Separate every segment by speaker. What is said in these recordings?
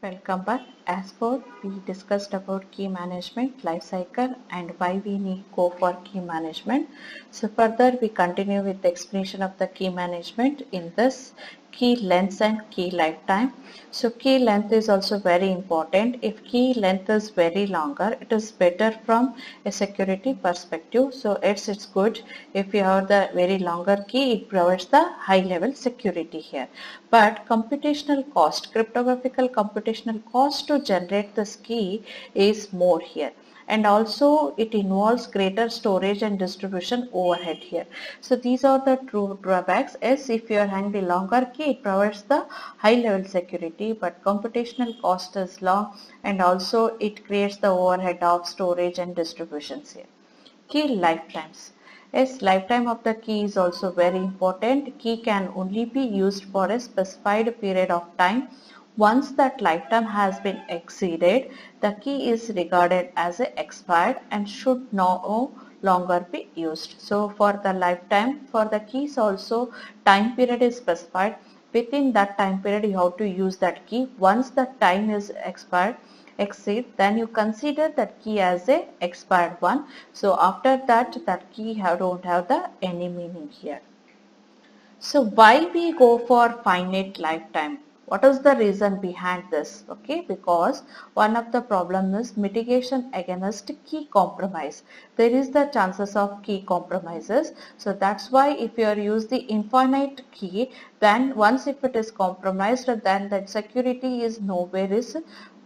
Speaker 1: Welcome back. As for we discussed about key management life cycle and why we need go for key management. So further we continue with the explanation of the key management in this key length and key lifetime. So key length is also very important. If key length is very longer, it is better from a security perspective. So it's good if you have the very longer key, it provides the high level security here. But computational cost, cryptographical computational cost to generate this key is more here, and also it involves greater storage and distribution overhead here. So these are the true drawbacks. As if you are having the longer key, it provides the high level security, but computational cost is long, and also it creates the overhead of storage and distributions here. Key lifetimes. Yes, lifetime of the key is also very important. Key can only be used for a specified period of time. Once that lifetime has been exceeded, the key is regarded as expired and should no longer be used. So for the lifetime, for the keys also time period is specified. Within that time period you have to use that key. Once the time is expired, exceed, then you consider that key as a expired one. So after that, that key don't have the any meaning here. So why we go for finite lifetime? What is the reason behind this? Okay, because one of the problem is mitigation against key compromise. There is the chances of key compromises. So that's why if you are use the infinite key, then once if it is compromised, then that security is nowhere is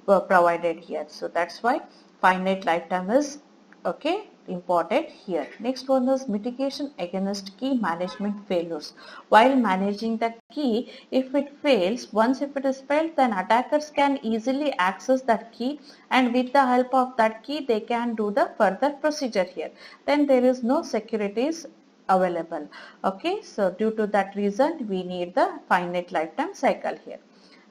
Speaker 1: provided here. So that's why finite lifetime is okay important here. Next one is mitigation against key management failures. While managing the key, if it fails, once if it is failed, then attackers can easily access that key, and with the help of that key they can do the further procedure here. Then there is no securities available. Okay, so due to that reason we need the finite lifetime cycle here.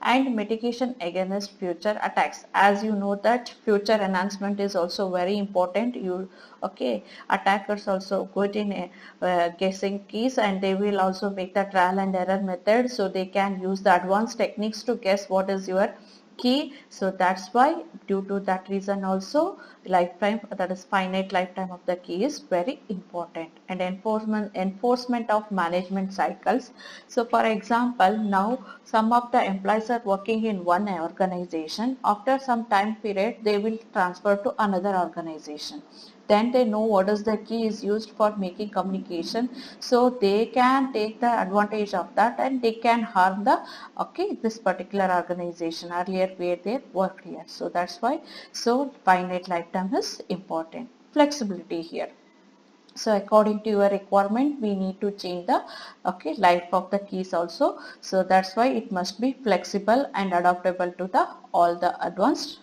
Speaker 1: And mitigation against future attacks. As you know that future enhancement is also very important. Attackers also good in guessing keys, and they will also make the trial and error method, so they can use the advanced techniques to guess what is your key. So that's why due to that reason also lifetime, that is finite lifetime of the key, is very important. And enforcement of management cycles. So for example, now some of the employees are working in one organization. After some time period they will transfer to another organization. Then they know what is the key is used for making communication, so they can take the advantage of that and they can harm the this particular organization earlier where they worked here. So that's why finite lifetime is important. Flexibility here. So according to your requirement we need to change the life of the keys also. So that's why it must be flexible and adaptable to the all the advanced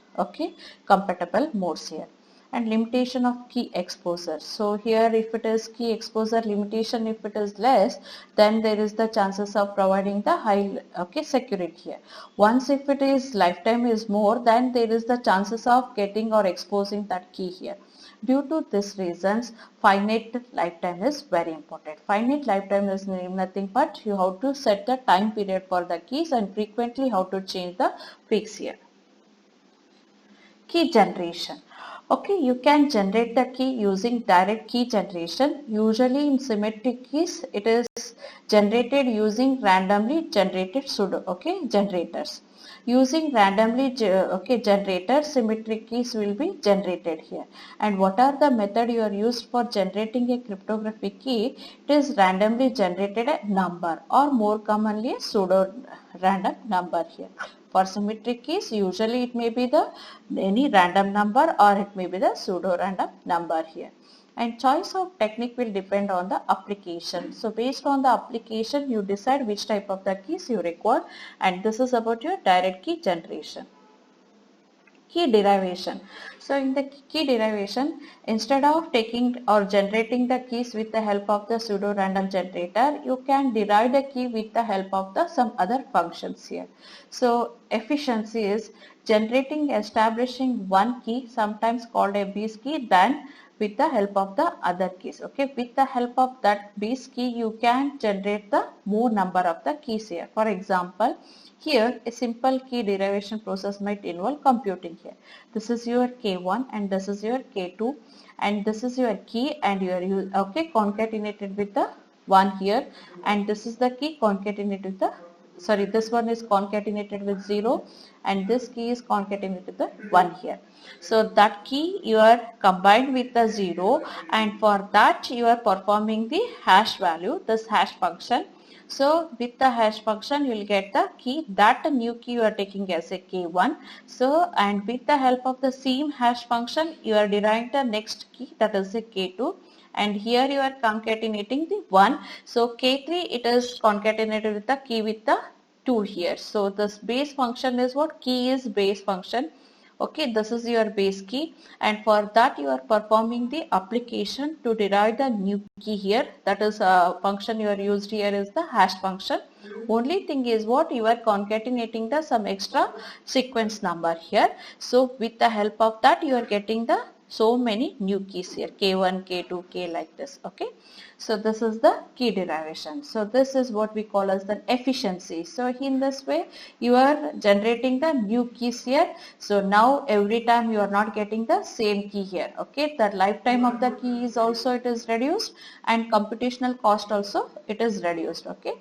Speaker 1: compatible modes here. And limitation of key exposure. So here if it is key exposure limitation, if it is less, then there is the chances of providing the high security here. Once if it is lifetime is more, then there is the chances of getting or exposing that key here. Due to this reasons, finite lifetime is very important. Finite lifetime is nothing but you have to set the time period for the keys and frequently how to change the fix here. Key generation. Okay, you can generate the key using direct key generation. Usually in symmetric keys, it is generated using randomly generated generators. Using randomly generator, symmetric keys will be generated here. And what are the method you are used for generating a cryptographic key? It is randomly generated a number, or more commonly a pseudo random number here. For symmetric keys, usually it may be the any random number or it may be the pseudo random number here. And choice of technique will depend on the application. So based on the application, you decide which type of the keys you require, and this is about your direct key generation. Key derivation. So in the key derivation, instead of taking or generating the keys with the help of the pseudo random generator, you can derive the key with the help of the some other functions here. So efficiency is establishing one key, sometimes called a base key, then with the help of the other keys. Okay, with the help of that base key you can generate the more number of the keys here. For example, Here, a simple key derivation process might involve computing here. This is your K1 and this is your K2 and this is your key and your okay concatenated with the 1 here, and this is the key concatenated with the this one is concatenated with 0 and this key is concatenated with the 1 here. So that key you are combined with the 0, and for that you are performing the hash value, this hash function. So with the hash function you will get the key, that new key you are taking as a K1. So and with the help of the same hash function you are deriving the next key, that is a K2, and here you are concatenating the 1. So K3 it is concatenated with the key with the 2 here. So this base function is what? Key is base function. Okay, this is your base key, and for that you are performing the application to derive the new key here. That is a function you are used here is the hash function. Only thing is what? You are concatenating the some extra sequence number here. So with the help of that you are getting the so many new keys here, K1, K2, K like this. Okay, so this is the key derivation. So this is what we call as the efficiency. So in this way you are generating the new keys here. So now every time you are not getting the same key here. Okay, the lifetime of the key is also it is reduced, and computational cost also it is reduced. Okay,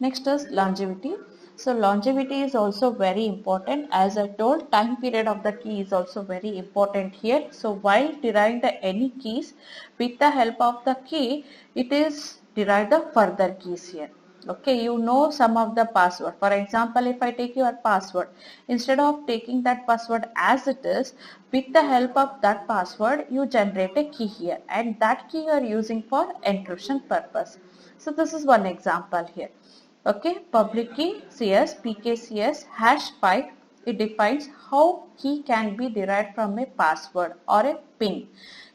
Speaker 1: next is longevity. So longevity is also very important. As I told, time period of the key is also very important here. So while deriving the any keys, with the help of the key, it is derive the further keys here. Okay, you know some of the password. For example, if I take your password, instead of taking that password as it is, with the help of that password, you generate a key here, and that key you are using for encryption purpose. So this is one example here. Okay, public key CS, PKCS, hash 5, it defines how key can be derived from a password or a PIN.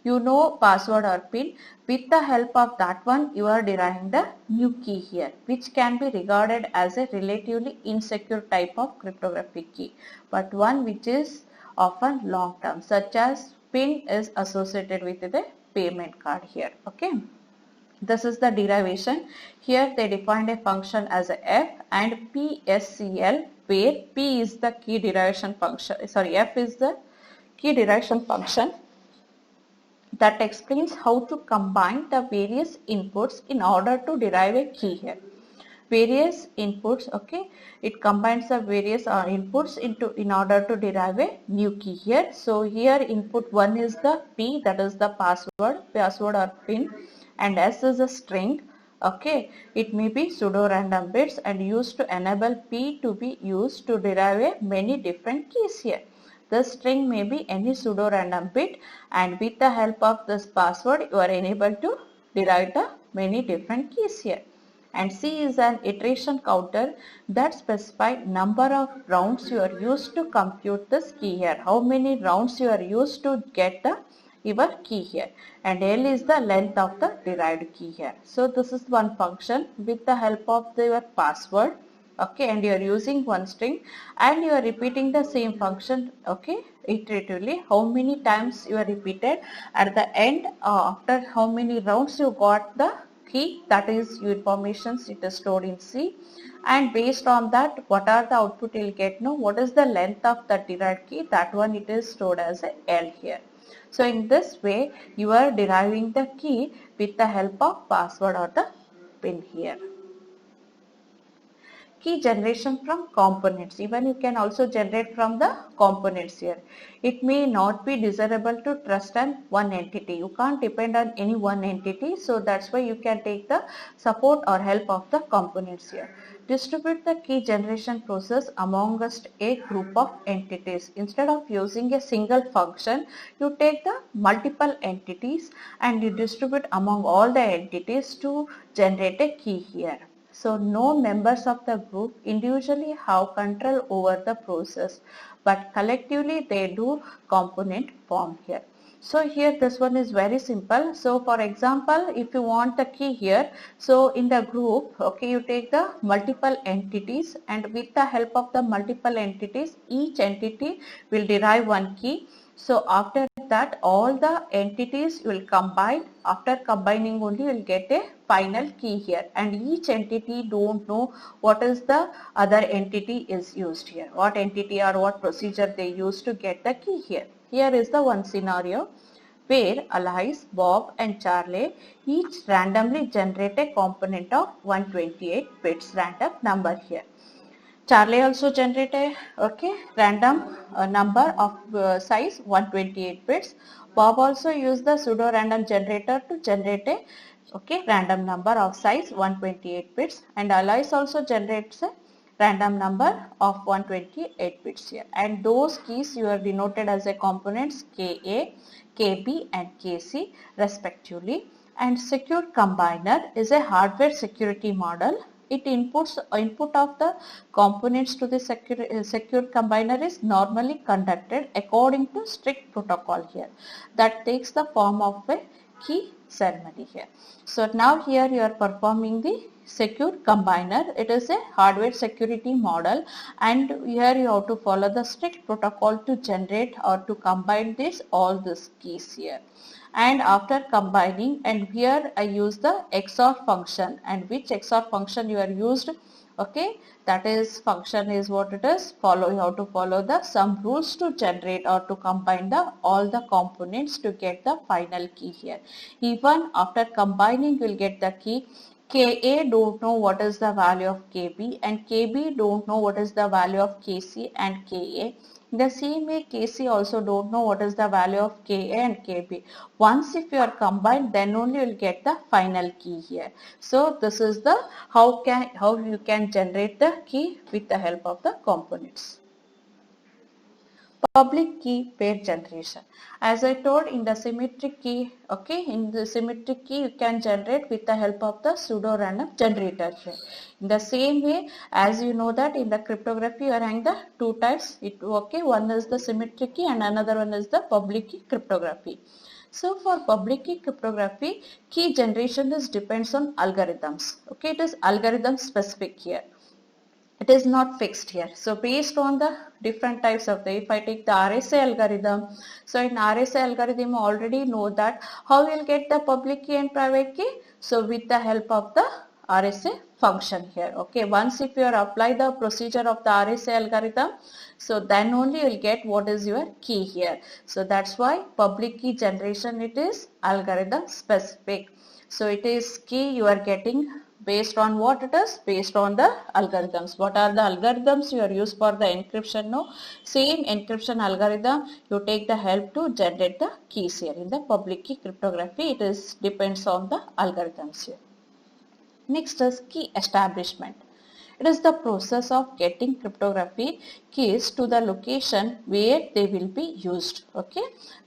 Speaker 1: You know password or PIN. With the help of that one, you are deriving the new key here, which can be regarded as a relatively insecure type of cryptographic key, but one which is often long term, such as PIN is associated with the payment card here. Okay. This is the derivation. Here they defined a function as a f and PSCL, where P is the key derivation function, F is the key derivation function that explains how to combine the various inputs in order to derive a key here. Various inputs, okay, it combines the various inputs in order to derive a new key here. So here input 1 is the P, that is the password or PIN, and S is a string. Okay, it may be pseudo random bits and used to enable P to be used to derive a many different keys here. The string may be any pseudo random bit, and with the help of this password you are enabled to derive the many different keys here. And C is an iteration counter that specifies number of rounds you are used to compute this key here. How many rounds you are used to get the your key here, and L is the length of the derived key here. So this is one function with the help of your password. Okay, and you are using one string and you are repeating the same function, okay, iteratively. How many times you are repeated, at the end after how many rounds you got the key, that is your informations it is stored in C, and based on that what are the output you will get, no, what is the length of the derived key, that one it is stored as a L here. So in this way you are deriving the key with the help of password or the PIN here. Key generation from components. Even you can also generate from the components here. It may not be desirable to trust on one entity. You can't depend on any one entity. So that's why you can take the support or help of the components here. Distribute the key generation process amongst a group of entities. Instead of using a single function, you take the multiple entities and you distribute among all the entities to generate a key here. So no members of the group individually have control over the process, but collectively they do component form here. So here this one is very simple. So for example, if you want the key here, so in the group, okay, you take the multiple entities, and with the help of the multiple entities, each entity will derive one key, So after that, all the entities will combine. After combining only, you will get a final key here, and each entity don't know what is the other entity is used here, what entity or what procedure they use to get the key here. Here is the one scenario where Alice, Bob and Charlie each randomly generate a component of 128 bits random number here. Charlie also generate a random number of size 128 bits. Bob also use the pseudo random generator to generate a random number of size 128 bits, and Alice also generates a random number of 128 bits here, and those keys you are denoted as a components KA, KB and KC respectively. And secure combiner is a hardware security model. It inputs input of the components to the secure combiner is normally conducted according to strict protocol here that takes the form of a key ceremony here. So now here you are performing the secure combiner. It is a hardware security model, and here you have to follow the strict protocol to generate or to combine all these keys here. And after combining, and here I use the XOR function, and which XOR function you are used, that is function is what it is, you have to follow the some rules to generate or to combine all the components to get the final key here. Even after combining, you will get the key. KA don't know what is the value of KB, and KB don't know what is the value of KC and KA. In the same way, KC also don't know what is the value of KA and KB. Once if you are combined, then only you will get the final key here. So this is the how you can generate the key with the help of the components. Public key pair generation. As I told, in the symmetric key, in the symmetric key you can generate with the help of the pseudo random generator here. In the same way, as you know that in the cryptography you are having the two types. One is the symmetric key and another one is the public key cryptography. So for public key cryptography, key generation depends on algorithms. It is algorithm specific here. It is not fixed here. So based on the different types of if I take the RSA algorithm, so in RSA algorithm already know that how we'll get the public key and private key. So with the help of the RSA function here. Once if you apply the procedure of the RSA algorithm, so then only you will get what is your key here. So that's why public key generation, it is algorithm specific. So it is key you are getting based on what it is, based on the algorithms. What are the algorithms you are used for the encryption? No, same encryption algorithm you take the help to generate the keys here. In the public key cryptography, it is depends on the algorithms here. Next is key establishment. It is the process of getting cryptography keys to the location where they will be used.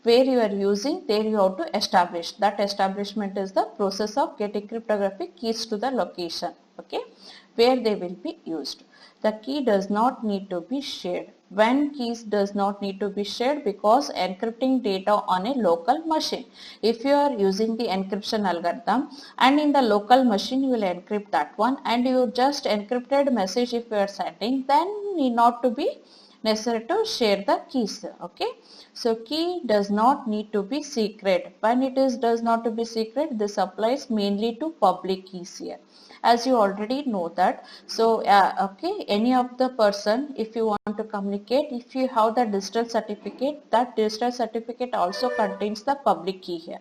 Speaker 1: Where you are using, there you have to establish. That establishment is the process of getting cryptography keys to the location. Where they will be used. The key does not need to be shared. When keys does not need to be shared, because encrypting data on a local machine. If you are using the encryption algorithm and in the local machine you will encrypt that one, and you just encrypted message if you are sending, then need not to be necessary to share the keys. So key does not need to be secret. When it is does not to be secret, this applies mainly to public keys here. As you already know that, so any of the person, if you want to communicate, if you have the digital certificate, that digital certificate also contains the public key here.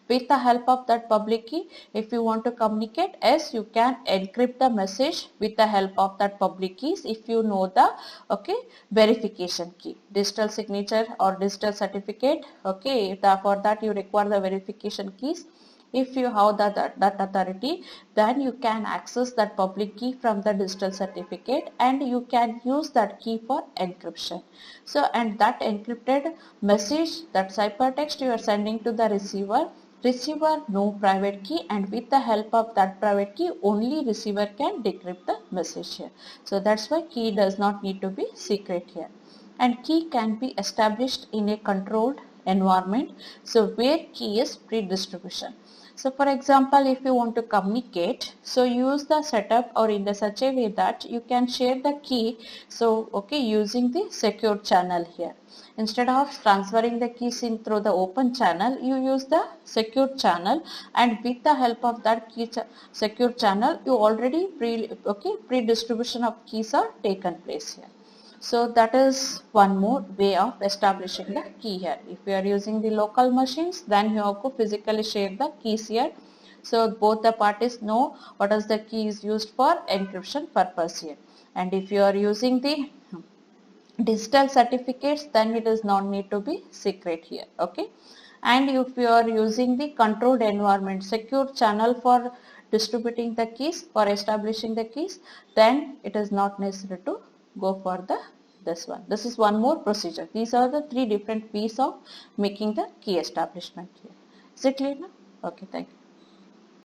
Speaker 1: With the help of that public key, if you want to communicate, as you can encrypt the message with the help of that public keys if you know the verification key, digital signature or digital certificate. For that you require the verification keys. If you have that authority, then you can access that public key from the digital certificate, and you can use that key for encryption. So, and that encrypted message, that ciphertext you are sending to the receiver no private key, and with the help of that private key only receiver can decrypt the message here. So that's why key does not need to be secret here. And key can be established in a controlled environment, so where key is pre-distribution. So for example, if you want to communicate, so use the setup or in the such a way that you can share the key. So okay, using the secure channel here. Instead of transferring the keys in through the open channel, you use the secure channel, and with the help of that secure channel, you already pre-distribution of keys are taken place here. So that is one more way of establishing the key here. If you are using the local machines, then you have to physically share the keys here. So both the parties know what is the key is used for encryption purpose here. And if you are using the digital certificates, then it does not need to be secret here. Okay. And if you are using the controlled environment, secure channel for distributing the keys, for establishing the keys, then it is not necessary to go for the this one. This is one more procedure. These are the three different ways of making the key establishment here. Is it clear now? Okay, thank you.